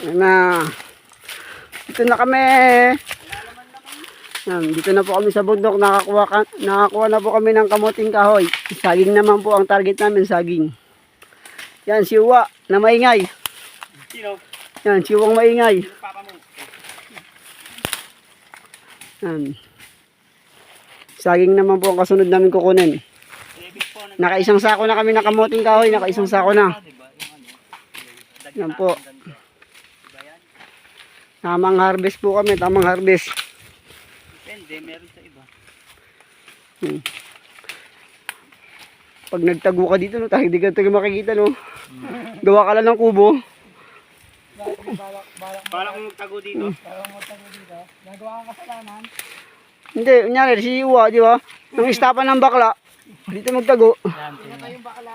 Ayan na. Dito na kami. Yan, dito na po kami sa bundok. Nakakuha na po kami ng kamuting kahoy. Saging naman po ang target namin, saging. Yan, si Uwa na maingay. Sino? Yan, si Uwang maingay. Papa mo. Yan. Saging naman po ang kasunod namin kukunin. Nakaisang sako na kami ng kamuting kahoy. Nakaisang sako na. Yan po. Tamang harvest po kami. Tamang harvest. Depende, meron sa iba. Pag nagtago ka dito, no, hindi ka tayo makikita, no? Gawa ka lang ng kubo. Balak mo magtago dito. Nagawa kang kasalanan. Hindi, kunyari, si Uwa, di ba? Nang istapan ng bakla, dito magtago. Sino kayong bakala?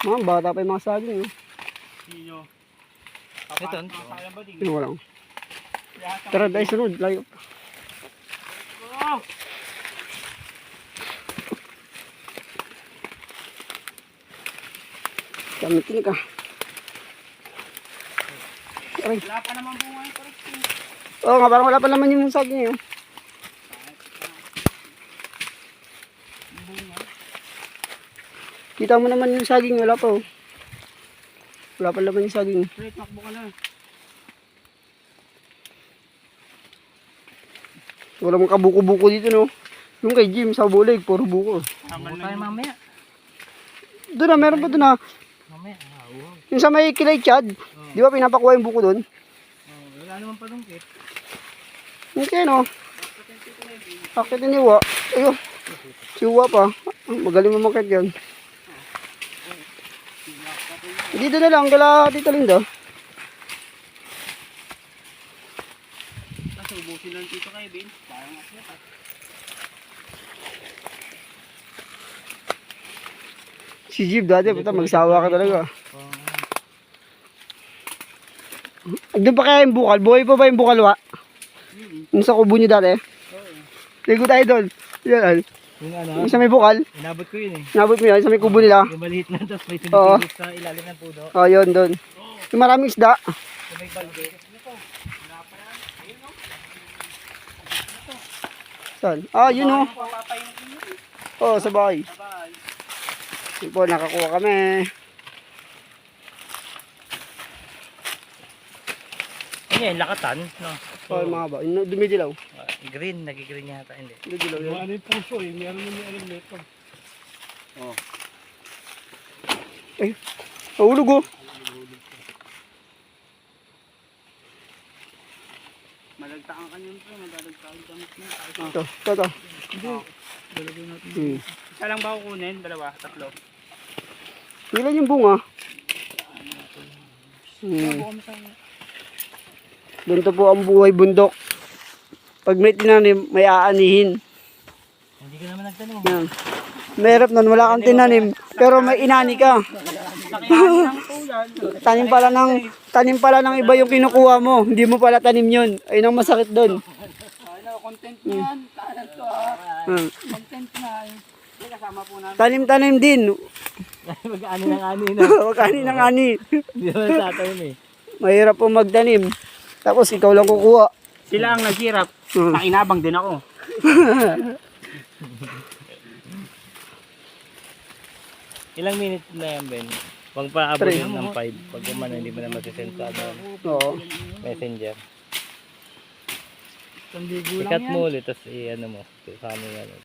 Mga bata pa yung mga saging, no? Sino? Ito. Sayang ba din? Sino walang. Tara, dahil sunod, layo. Kami tinig ka. Aray. Wala pa naman bunga yung correct. Oo nga, parang wala pa naman yung saging yun. Kita mo naman yung saging, wala pa oh. Wala pa naman yung saging. Wait, makbo ka na. Wala mong kabuko-buko dito, no? Yung kay Jim sa bulig, puro buko. Tama Tayo mamaya. Doon na, meron pa doon na. Mamaya. Yung sa may kilay Chad, di ba pinapakuha yung buko doon? Wala naman pa dong kit. Okay, no? Akitin ni Uwa. Ayun. Si Uwa pa. Magaling mamakit yan. Dito na lang, kala Tita Linda. Kasi ubusin lang dito kayo, Bin. Parang akyat ah. Si Jeep dati, puta, magsawa ka talaga. Doon pa kaya yung bukal? Buhay pa ba yung bukal, Wa? Yung sa kubo niyo dati? Ligo tayo doon. Yan, Yung ano, yung sa may bukal. inabot ko yun eh. Nabot mo yan, sa may kubo nila. Yung maliit na, tapos may Oo. tumitigil sa ilalim ng puno. Oh, yun, doon. Yung maraming isda. Yung may balde. Saan? Ah, yun o. Oh, sa bahay. Bye. Yun po, nakakuha kami. Ano yan, lakatan? No? Oh, mga ba? Yung dumidilaw. Green, nagigreen yata, hindi. Dumidilaw yun. Ano yung puso eh? Meron yung alam nito. Oh. Ay, nahulog oh. Malagtakan ka niyan po. Madalagtakan damit mo. Ito. Isa lang ba kukunin? Dalawa? Tatlo? Ilan yung bunga? Ganito po ang buhay bundok. Pag may tinanim, may aanihin. Hindi ka naman nagtanong. Yan. Mahirap nun, wala kang tinanim, pero may inani ka. Tanim pala ng iba yung kinukuha mo. Hindi mo pala tanim yun. Ayun ang masakit doon. Content na yan. Talent to ah. Content na. Kasama po namin. Tanim-tanim din. Mag-ani ng ani na. Wag ani ng ani. Hindi naman sa atin eh. Mahirap po magtanim. Tapos ikaw lang kukuha. Sila ang naghirap. Nakinabang din ako. Ilang minutes na yan, Ben? Huwag pa abutin ng 5. Pag umano, hindi mo na masisend sa Oo. messenger. Sandigo lang Ikat yan. mo ulit, tapos i-ano mo. Sa amin yan.